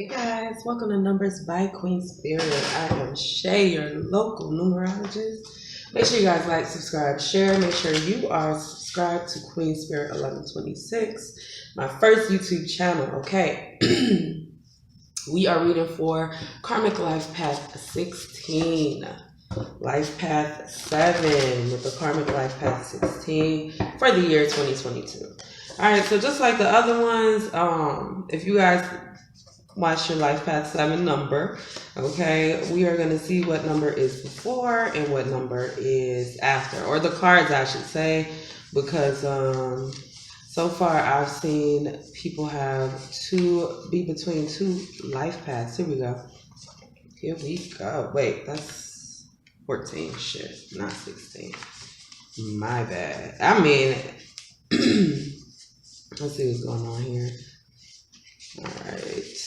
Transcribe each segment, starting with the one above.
Hey guys, welcome to Numbers by Queen Spirit. I am Shay, your local numerologist. Make sure you guys like, subscribe, share. Make sure you are subscribed to Queen Spirit 1126, my first YouTube channel. Okay, we are reading for Karmic Life Path 16, Life Path 7 with the Karmic Life Path 16 for the year 2022. All right, so just like the other ones, if you guys watch your life path 7 number, okay, we are going to see what number is before and what number is after, or the cards I should say, because so far I've seen people be between two life paths. Here we go. Wait, that's 14. Shit, not 16. My bad. I mean, let's see what's going on here. All right.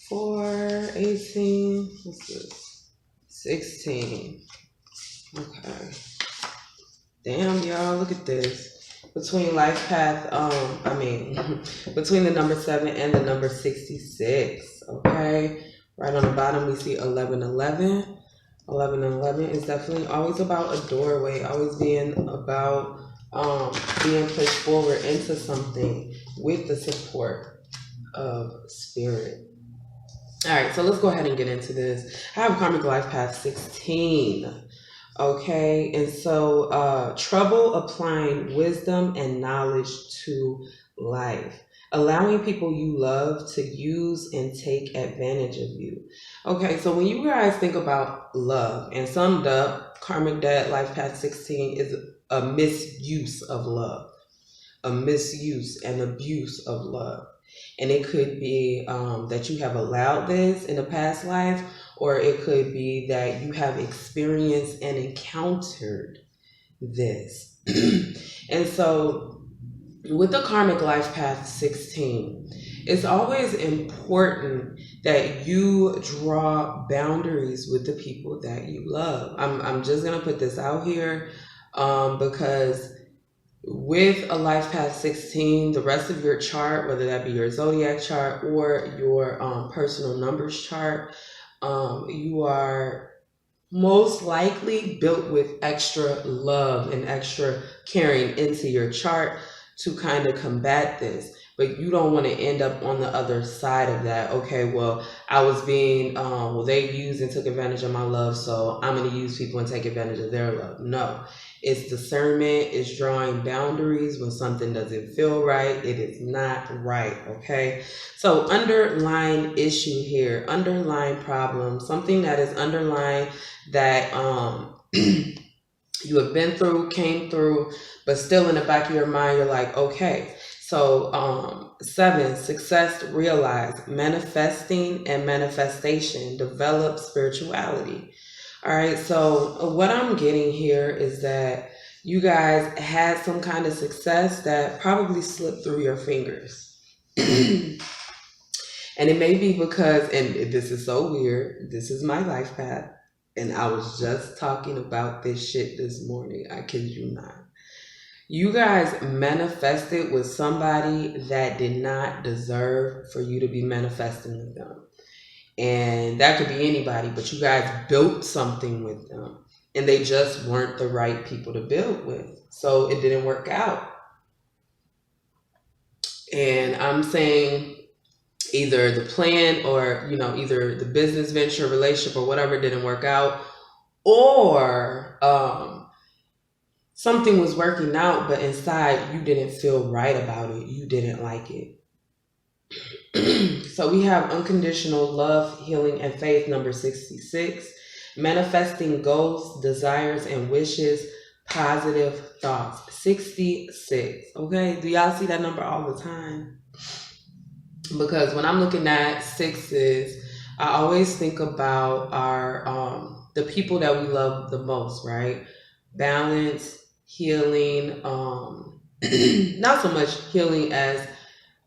4, 18, what's this? 16. Okay. Damn, y'all, look at this. Between life path, between the number 7 and the number 66. Okay. Right on the bottom, we see 1111. 1111 is definitely always about a doorway, always being about being pushed forward into something with the support of spirit. All right, so let's go ahead and get into this. I have Karmic Life Path 16. Okay, and so trouble applying wisdom and knowledge to life, allowing people you love to use and take advantage of you. Okay, so when you guys think about love, and summed up, Karmic Debt Life Path 16 is a misuse of love, a misuse and abuse of love. And it could be that you have allowed this in a past life, or it could be that you have experienced and encountered this. And so with the Karmic Life Path 16, it's always important that you draw boundaries with the people that you love. I'm just going to put this out here because with a life path 16, the rest of your chart, whether that be your zodiac chart or your personal numbers chart, you are most likely built with extra love and extra caring into your chart to kind of combat this. But you don't want to end up on the other side of that. Okay, well, I was being, they used and took advantage of my love, so I'm going to use people and take advantage of their love. No, it's discernment, it's drawing boundaries when something doesn't feel right. It is not right, okay? So underlying issue here, underlying problem, something that is underlying that you have been through, came through, but still in the back of your mind, you're like, okay. So 7, success realized, manifesting and manifestation, develop spirituality. All right, so what I'm getting here is that you guys had some kind of success that probably slipped through your fingers. And it may be because, and this is so weird, this is my life path, and I was just talking about this shit this morning. I kid you not. You guys manifested with somebody that did not deserve for you to be manifesting with them. And that could be anybody, but you guys built something with them and they just weren't the right people to build with. So it didn't work out. And I'm saying either the plan or, either the business venture, relationship or whatever didn't work out, or something was working out, but inside you didn't feel right about it. You didn't like it. So we have unconditional love, healing, and faith, number 66. Manifesting goals, desires, and wishes, positive thoughts, 66. Okay, do y'all see that number all the time? Because when I'm looking at sixes, I always think about our the people that we love the most, right? Balance, healing, not so much healing as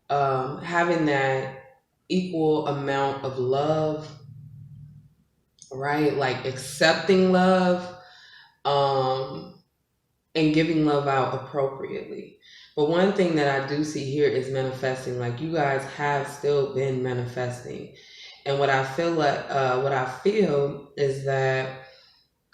having that equal amount of love, right? Like accepting love, and giving love out appropriately. But one thing that I do see here is manifesting. Like, you guys have still been manifesting. And what I feel is that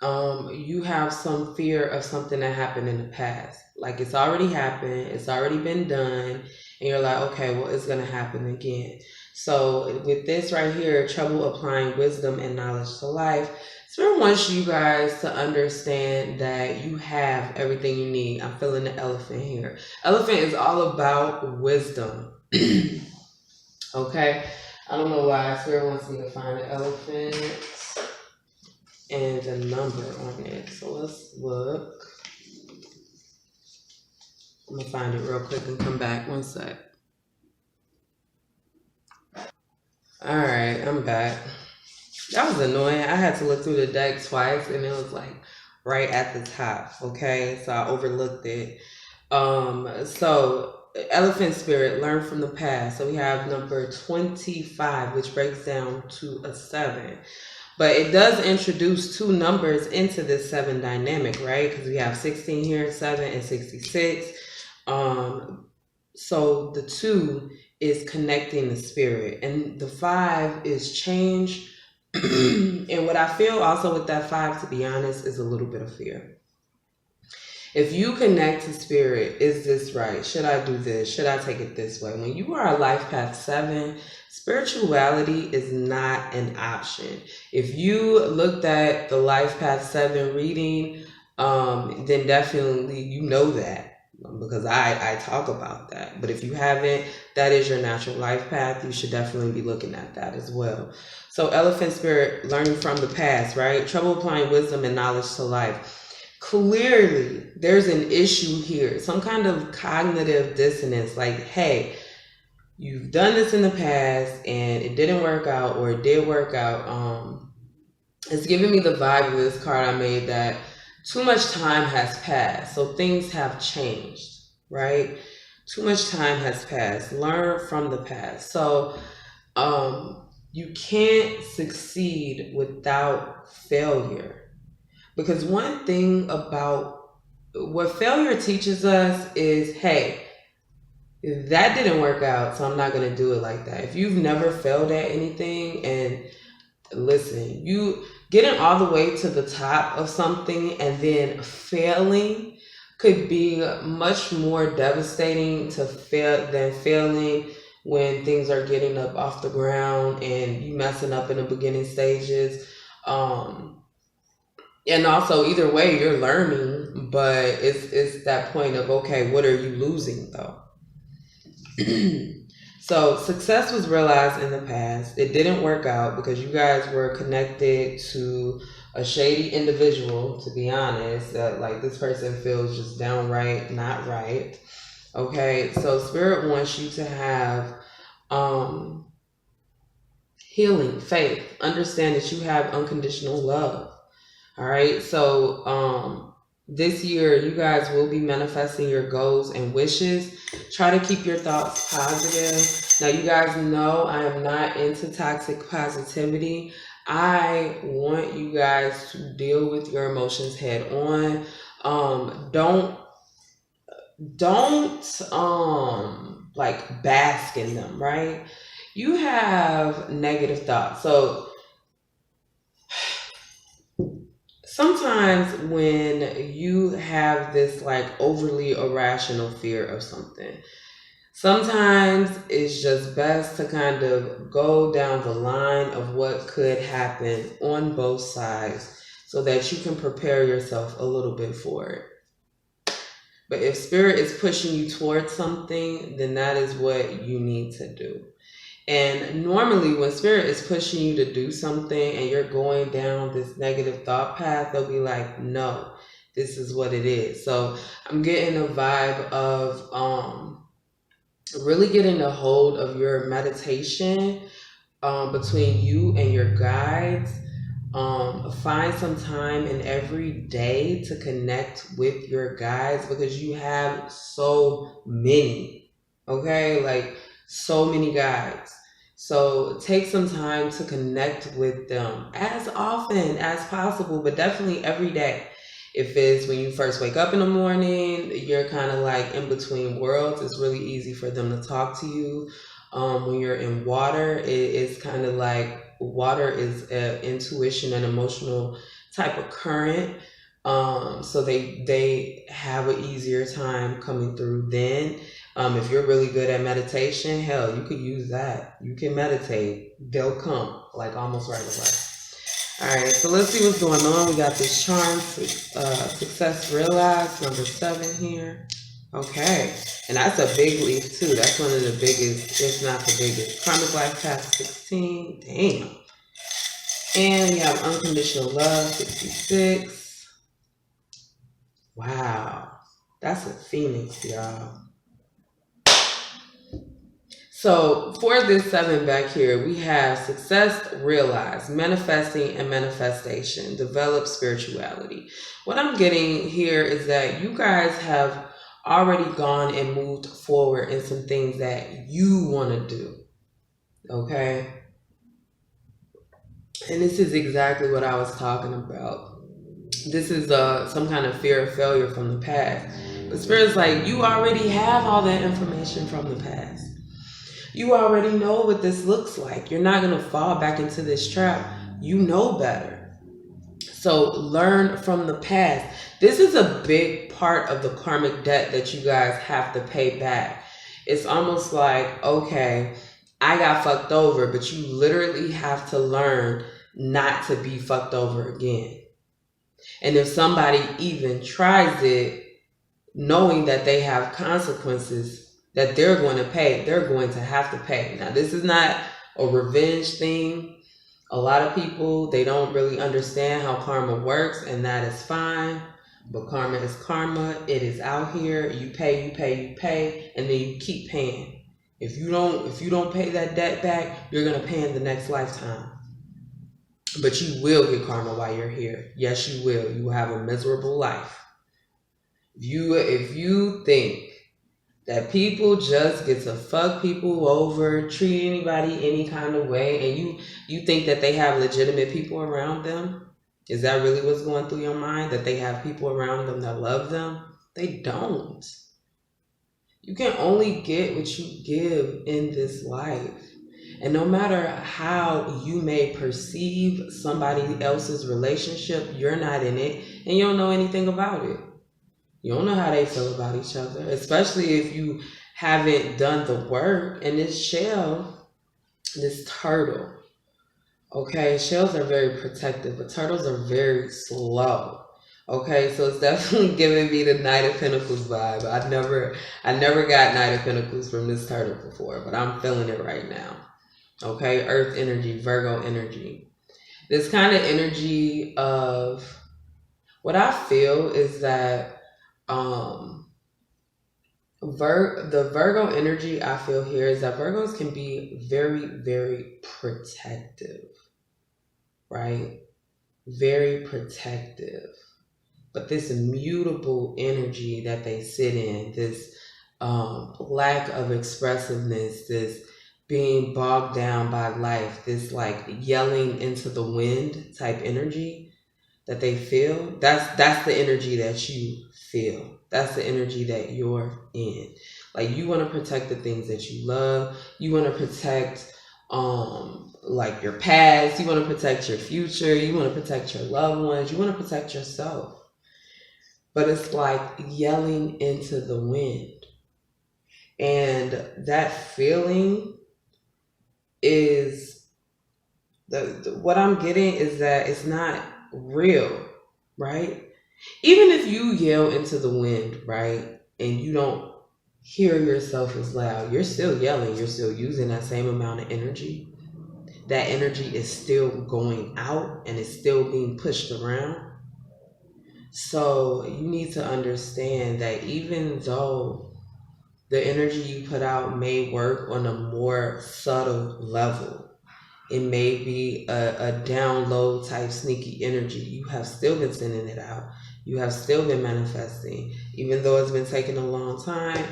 you have some fear of something that happened in the past. Like, it's already happened, it's already been done, and you're like, okay, well, it's gonna happen again. So with this right here, trouble applying wisdom and knowledge to life, Spirit wants you guys to understand that you have everything you need. I'm feeling the elephant here. Elephant is all about wisdom. Okay? I don't know why Spirit wants me to find an elephant and a number on it. So let's look. I'm gonna find it real quick and come back. One sec. All right, I'm back. That was annoying. I had to look through the deck twice, and it was like right at the top. Okay, so I overlooked it. So elephant spirit, learn from the past. So we have number 25, which breaks down to a 7. But it does introduce 2 numbers into this 7 dynamic, right? Because we have 16 here, 7, and 66. So the 2 is connecting the spirit, and the 5 is change. And what I feel also with that 5, to be honest, is a little bit of fear. If you connect to spirit, is this right? Should I do this? Should I take it this way? When you are a life path 7, spirituality is not an option. If you looked at the life path 7 reading, then definitely you know that, because I talk about that. But if you haven't, that is your natural life path. You should definitely be looking at that as well. So elephant spirit, learning from the past, right? Trouble applying wisdom and knowledge to life. Clearly, there's an issue here, some kind of cognitive dissonance. Like, hey, you've done this in the past and it didn't work out, or it did work out. It's giving me the vibe of this card I made that too much time has passed. So things have changed, right? Too much time has passed. Learn from the past. So you can't succeed without failure. Because one thing about what failure teaches us is, hey, that didn't work out, so I'm not going to do it like that. If you've never failed at anything, and listen, you getting all the way to the top of something and then failing could be much more devastating to fail than failing when things are getting up off the ground and you messing up in the beginning stages. And also, either way, you're learning, but it's that point of, okay, what are you losing though? So success was realized in the past. It didn't work out because you guys were connected to a shady individual, to be honest. Like, this person feels just downright not right. Okay, so spirit wants you to have healing, faith, understand that you have unconditional love. All right, so this year you guys will be manifesting your goals and wishes. Try to keep your thoughts positive. Now, you guys know I am not into toxic positivity. I want you guys to deal with your emotions head on. Don't like bask in them, right? You have negative thoughts. So sometimes when you have this like overly irrational fear of something, sometimes it's just best to kind of go down the line of what could happen on both sides so that you can prepare yourself a little bit for it. But if spirit is pushing you towards something, then that is what you need to do. And normally when spirit is pushing you to do something and you're going down this negative thought path, they'll be like, no, this is what it is. So I'm getting a vibe of really getting a hold of your meditation between you and your guides. Find some time in every day to connect with your guides, because you have so many, okay? Like, so many guides. So take some time to connect with them as often as possible, but definitely every day. If it's when you first wake up in the morning, you're kind of like in between worlds. It's really easy for them to talk to you. When you're in water, it's kind of like water is an intuition and emotional type of current. So they have an easier time coming through then. If you're really good at meditation, hell, you could use that. You can meditate. They'll come like almost right away. All right, so let's see what's going on. We got this charm, success realized, number 7 here. Okay, and that's a big leaf too. That's one of the biggest, if not the biggest. Karmic life path 16. Damn. And we have unconditional love 66. Wow, that's a phoenix, y'all. So for this 7 back here, we have success realized, manifesting and manifestation, develop spirituality. What I'm getting here is that you guys have already gone and moved forward in some things that you want to do. Okay? And this is exactly what I was talking about. This is some kind of fear of failure from the past. But Spirit's like, you already have all that information from the past. You already know what this looks like. You're not going to fall back into this trap. You know better. So learn from the past. This is a big part of the karmic debt that you guys have to pay back. It's almost like, okay, I got fucked over, but you literally have to learn not to be fucked over again. And if somebody even tries it, knowing that they have consequences that they're going to pay, they're going to have to pay. Now, this is not a revenge thing. A lot of people, they don't really understand how karma works, and that is fine. But karma is karma. It is out here. You pay, and then you keep paying. If you don't pay that debt back, you're going to pay in the next lifetime. But you will get karma while you're here. Yes, you will. You will have a miserable life. If you think that people just get to fuck people over, treat anybody any kind of way, and you think that they have legitimate people around them? Is that really what's going through your mind? That they have people around them that love them? They don't. You can only get what you give in this life. And no matter how you may perceive somebody else's relationship, you're not in it, and you don't know anything about it. You don't know how they feel about each other, especially if you haven't done the work. And this shell, this turtle, okay, shells are very protective, but turtles are very slow. Okay, so it's definitely giving me the Knight of Pentacles vibe. I never got Knight of Pentacles from this turtle before, but I'm feeling it right now. Okay, Earth energy, Virgo energy. This kind of energy of what I feel is that the Virgo energy I feel here is that Virgos can be very, very protective, right? Very protective. But this immutable energy that they sit in, this lack of expressiveness, this being bogged down by life, this like yelling into the wind type energy that they feel, that's the energy that you feel. That's the energy that you're in. Like, you want to protect the things that you love. You want to protect like your past. You want to protect your future. You want to protect your loved ones. You want to protect yourself. But it's like yelling into the wind. And that feeling is what I'm getting is that it's not real, right? Even if you yell into the wind, right, and you don't hear yourself as loud, you're still yelling, you're still using that same amount of energy. That energy is still going out and it's still being pushed around. So you need to understand that even though the energy you put out may work on a more subtle level, it may be a down low type sneaky energy, you have still been sending it out. You have still been manifesting. Even though it's been taking a long time.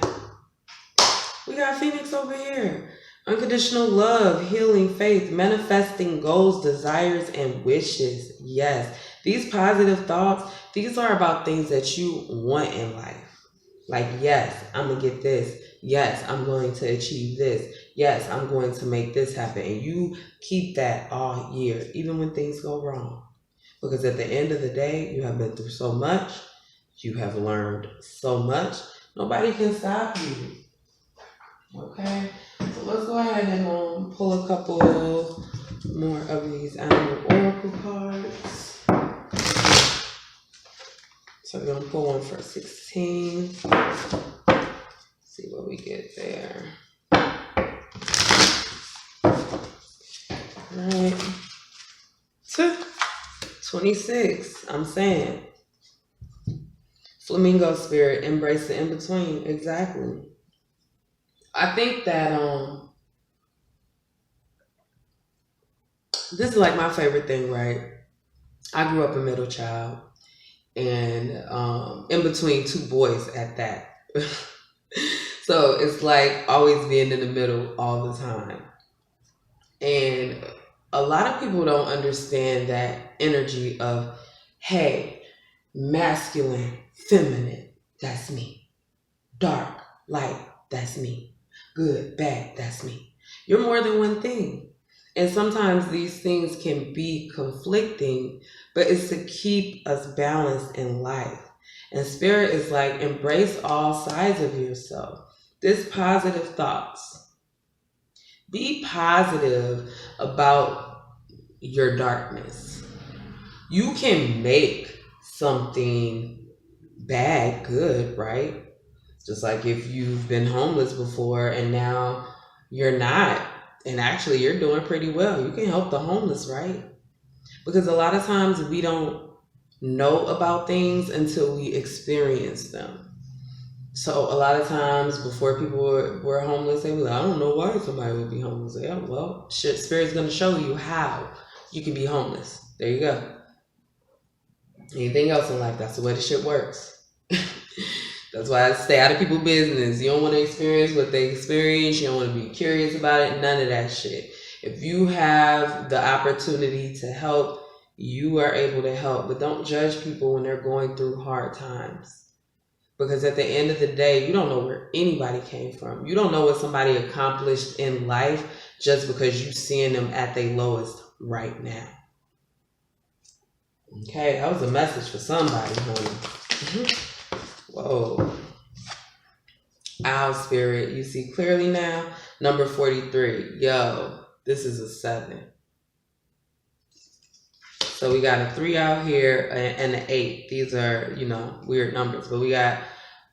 We got Phoenix over here. Unconditional love, healing, faith, manifesting goals, desires, and wishes. Yes, These positive thoughts, these are about things that you want in life. Like, yes, I'm going to get this. Yes, I'm going to achieve this. Yes, I'm going to make this happen. And you keep that all year, even when things go wrong. Because at the end of the day, you have been through so much. You have learned so much. Nobody can stop you. Okay? So let's go ahead and pull a couple more of these animal oracle cards. So we're going to pull one for 16. See what we get there. All right. 26. I'm saying. Flamingo spirit, embrace the in-between. Exactly. I think that this is like my favorite thing, right? I grew up a middle child and in between two boys at that. So it's like always being in the middle all the time. And a lot of people don't understand that energy of, hey, masculine, feminine, that's me. Dark, light, that's me. Good, bad, that's me. You're more than one thing. And sometimes these things can be conflicting, but it's to keep us balanced in life. And spirit is like, embrace all sides of yourself. This positive thoughts. Be positive about your darkness. You can make something bad good, right? Just like if you've been homeless before and now you're not, and actually you're doing pretty well, you can help the homeless, right? Because a lot of times we don't know about things until we experience them. So a lot of times before people were homeless, they were like, I don't know why somebody would be homeless. Yeah, well, shit, Spirit's going to show you how you can be homeless. There you go. Anything else in life, that's the way the shit works. That's why I stay out of people's business. You don't want to experience what they experience. You don't want to be curious about it. None of that shit. If you have the opportunity to help, you are able to help. But don't judge people when they're going through hard times. Because at the end of the day, you don't know where anybody came from. You don't know what somebody accomplished in life just because you're seeing them at their lowest right now. Okay, that was a message for somebody, honey. Whoa. Owl spirit, you see clearly now. Number 43. Yo, this is a 7. So we got a 3 out here and an 8. These are, weird numbers. But we got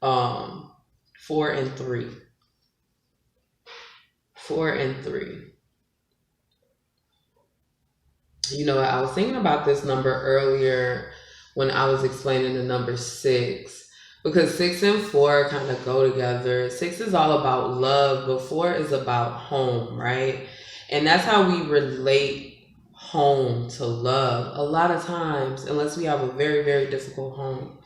4 and 3. 4 and 3. I was thinking about this number earlier when I was explaining the number 6. Because 6 and 4 kind of go together. 6 is all about love, but 4 is about home, right? And that's how we relate home to love. A lot of times, unless we have a very, very difficult home.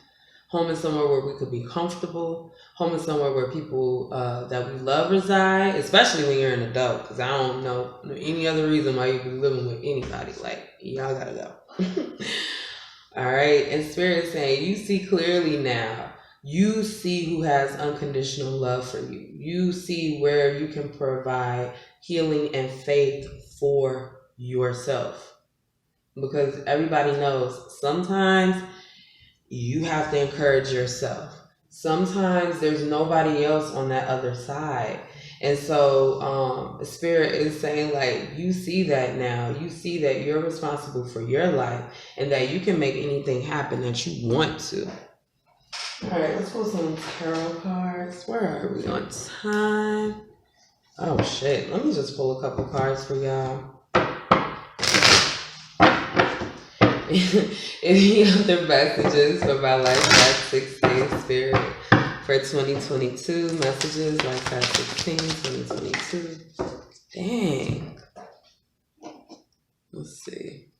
Home is somewhere where we could be comfortable. Home is somewhere where people that we love reside, especially when you're an adult. Because I don't know any other reason why you'd be living with anybody. Like, y'all gotta go. All right? And Spirit is saying, you see clearly now. You see who has unconditional love for you. You see where you can provide healing and faith for yourself. Because everybody knows sometimes you have to encourage yourself. Sometimes there's nobody else on that other side. And so Spirit is saying, like, you see that now. You see that you're responsible for your life and that you can make anything happen that you want to. All right, let's pull some tarot cards. Where are we on time? Oh, shit. Let me just pull a couple cards for y'all. Any other messages for my Life Path 16 Spirit for 2022? Messages, Life Path 16, 2022. Dang. Let's see.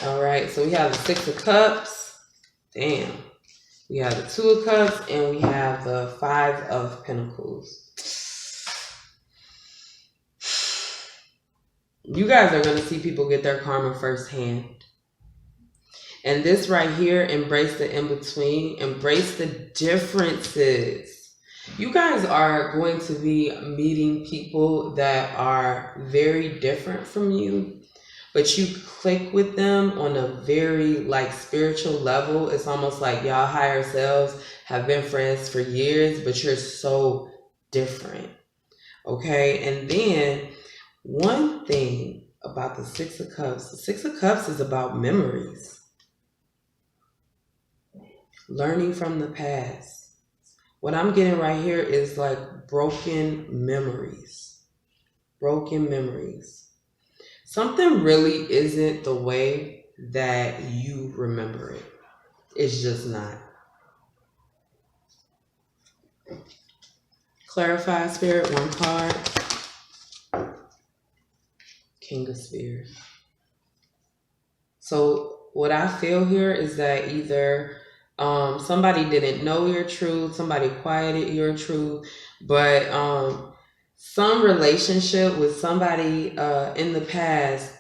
All right, so we have the 6 of Cups. Damn. We have the 2 of Cups and we have the 5 of Pentacles. You guys are going to see people get their karma firsthand. And this right here, embrace the in-between, embrace the differences. You guys are going to be meeting people that are very different from you, but you click with them on a very like spiritual level. It's almost like y'all higher selves have been friends for years, but you're so different. Okay, and then one thing about the Six of Cups, the Six of Cups is about memories. Learning from the past. What I'm getting right here is like broken memories. Broken memories. Something really isn't the way that you remember it. It's just not. Clarify, Spirit, one card. King of Spears. So what I feel here is that either somebody didn't know your truth, somebody quieted your truth, but some relationship with somebody in the past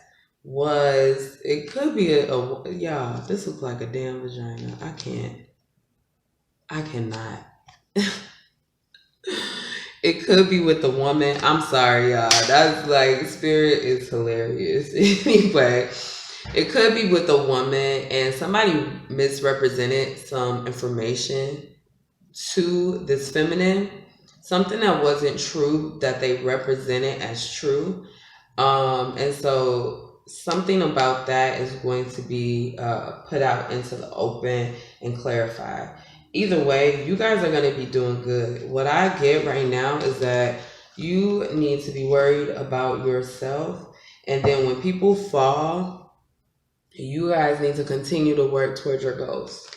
was, it could be y'all, this looks like a damn vagina. I cannot. It could be with the woman. I'm sorry, y'all. That's like, Spirit is hilarious. Anyway. It could be with a woman and somebody misrepresented some information to this feminine, something that wasn't true that they represented as true. And so something about that is going to be put out into the open and clarified. Either way, you guys are going to be doing good. What I get right now is that you need to be worried about yourself. And then when people fall, you guys need to continue to work towards your goals,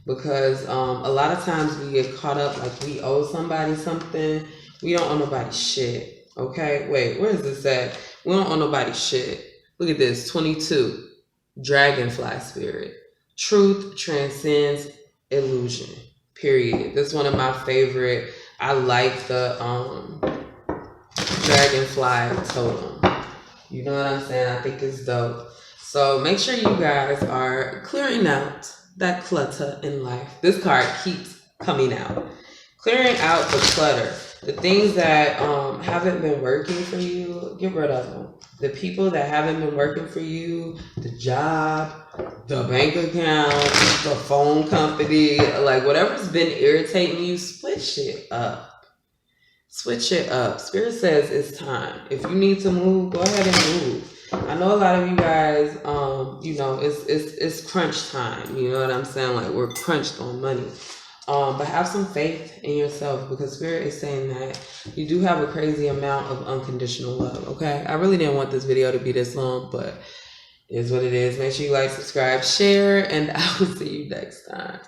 because a lot of times we get caught up like we owe somebody something. We don't owe nobody shit. Okay, wait, where is this at? We don't owe nobody shit. Look at this, 22, Dragonfly Spirit. Truth transcends illusion, period. This is one of my favorite. I like the Dragonfly totem. You know what I'm saying? I think it's dope. So make sure you guys are clearing out that clutter in life. This card keeps coming out. Clearing out the clutter. The things that haven't been working for you, get rid of them. The people that haven't been working for you, the job, the bank account, the phone company, like whatever's been irritating you, switch it up. Switch it up. Spirit says it's time. If you need to move, go ahead and move. I know a lot of you guys, you know, it's crunch time. You know what I'm saying? Like, we're crunched on money. But have some faith in yourself, because Spirit is saying that you do have a crazy amount of unconditional love, okay? I really didn't want this video to be this long, but it is what it is. Make sure you like, subscribe, share, and I will see you next time.